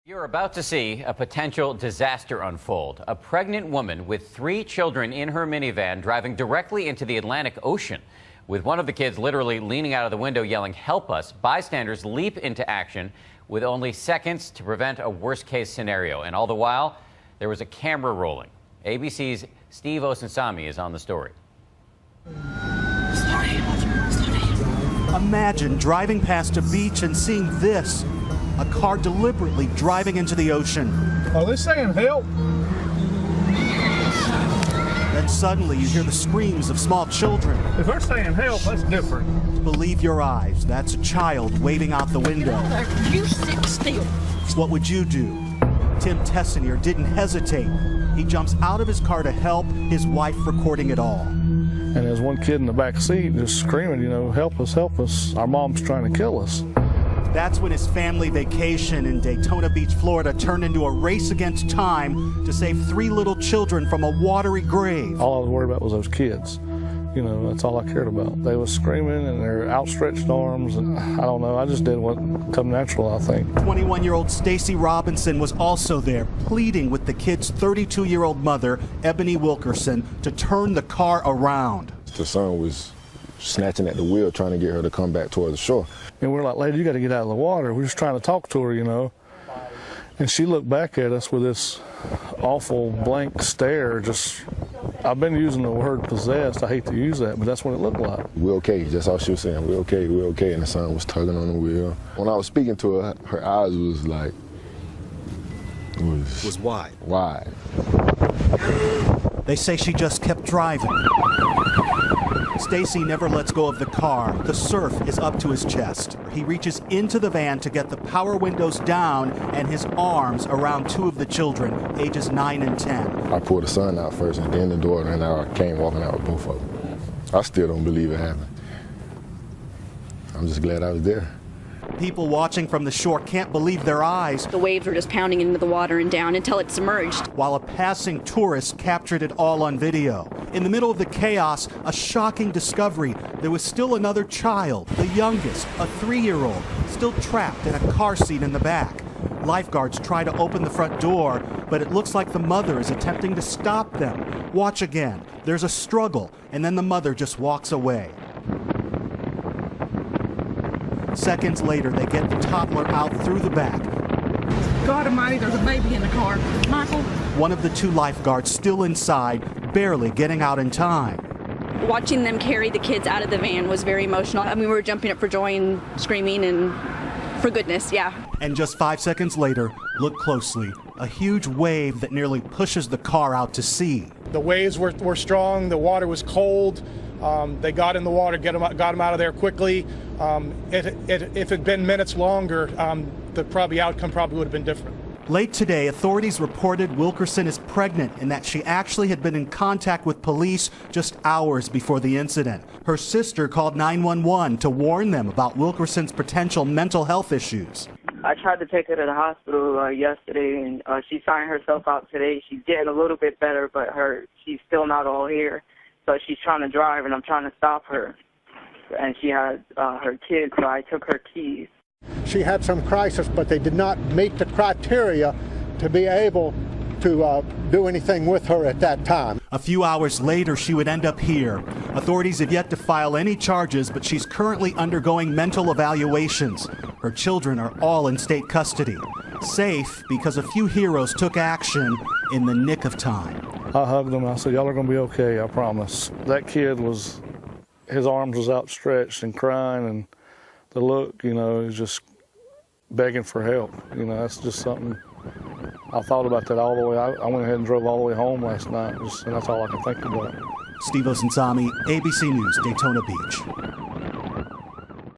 You're about to see a potential disaster unfold. A pregnant woman with 3 children in her minivan driving directly into the Atlantic Ocean. With one of the kids literally leaning out of the window yelling, "Help us," bystanders leap into action with only seconds to prevent a worst-case scenario. And all the while, there was a camera rolling. ABC's Steve Osunsami is on the story. Imagine driving past a beach and seeing this. A car deliberately driving into the ocean. Are they saying help? Then suddenly you hear the screams of small children. If they're saying help, that's different. Believe your eyes, that's a child waving out the window. You sit still. What would you do? Tim Tessinier didn't hesitate. He jumps out of his car to help, his wife recording it all. And there's one kid in the back seat just screaming, help us, help us. Our mom's trying to kill us. That's when his family vacation in Daytona Beach, Florida turned into a race against time to save 3 little children from a watery grave. All I was worried about was those kids. That's all I cared about. They was screaming and their outstretched arms, and I don't know, I just did what come natural, I think. 21-year-old Stacy Robinson was also there, pleading with the kid's 32-year-old mother, Ebony Wilkerson, to turn the car around. The son was snatching at the wheel, trying to get her to come back toward the shore. And we're like, "Lady, you got to get out of the water." We're just trying to talk to her, And she looked back at us with this awful blank stare. I've been using the word possessed. I hate to use that, but that's what it looked like. "We're okay." That's all she was saying. "We're okay, we're okay." And the son was tugging on the wheel. When I was speaking to her, her eyes was like, was wide. Wide. They say she just kept driving. Stacy never lets go of the car. The surf is up to his chest. He reaches into the van to get the power windows down and his arms around 2 of the children, ages 9 and 10. I pulled the son out first and then the daughter, and I came walking out with both of them. I still don't believe it happened. I'm just glad I was there. People watching from the shore can't believe their eyes. The waves were just pounding into the water and down until it submerged. While a passing tourist captured it all on video. In the middle of the chaos, a shocking discovery. There was still another child, the youngest, a 3-year-old, still trapped in a car seat in the back. Lifeguards try to open the front door, but it looks like the mother is attempting to stop them. Watch again. There's a struggle, and then the mother just walks away. Seconds later, they get the toddler out through the back. God almighty, there's a baby in the car. Michael? One of the 2 lifeguards still inside, barely getting out in time. Watching them carry the kids out of the van was very emotional. We were jumping up for joy and screaming and for goodness, yeah. And just 5 seconds later, look closely. A huge wave that nearly pushes the car out to sea. The waves were strong, the water was cold. They got in the water, got them out of there quickly. If it had been minutes longer, the outcome probably would have been different. Late today, authorities reported Wilkerson is pregnant and that she actually had been in contact with police just hours before the incident. Her sister called 911 to warn them about Wilkerson's potential mental health issues. I tried to take her to the hospital yesterday, and she signed herself out today. She's getting a little bit better, but she's still not all here. So she's trying to drive, and I'm trying to stop her. And she had her kids, so I took her keys. She had some crisis, but they did not meet the criteria to be able to do anything with her at that time. A few hours later, she would end up here. Authorities have yet to file any charges, but she's currently undergoing mental evaluations. Her children are all in state custody. Safe because a few heroes took action in the nick of time. I hugged them. I said, "Y'all are going to be okay, I promise." That kid his arms was outstretched and crying, and the look, he was just begging for help. That's just something, I thought about that all the way. I went ahead and drove all the way home last night, and that's all I could think about. Steve Osunsami, ABC News, Daytona Beach.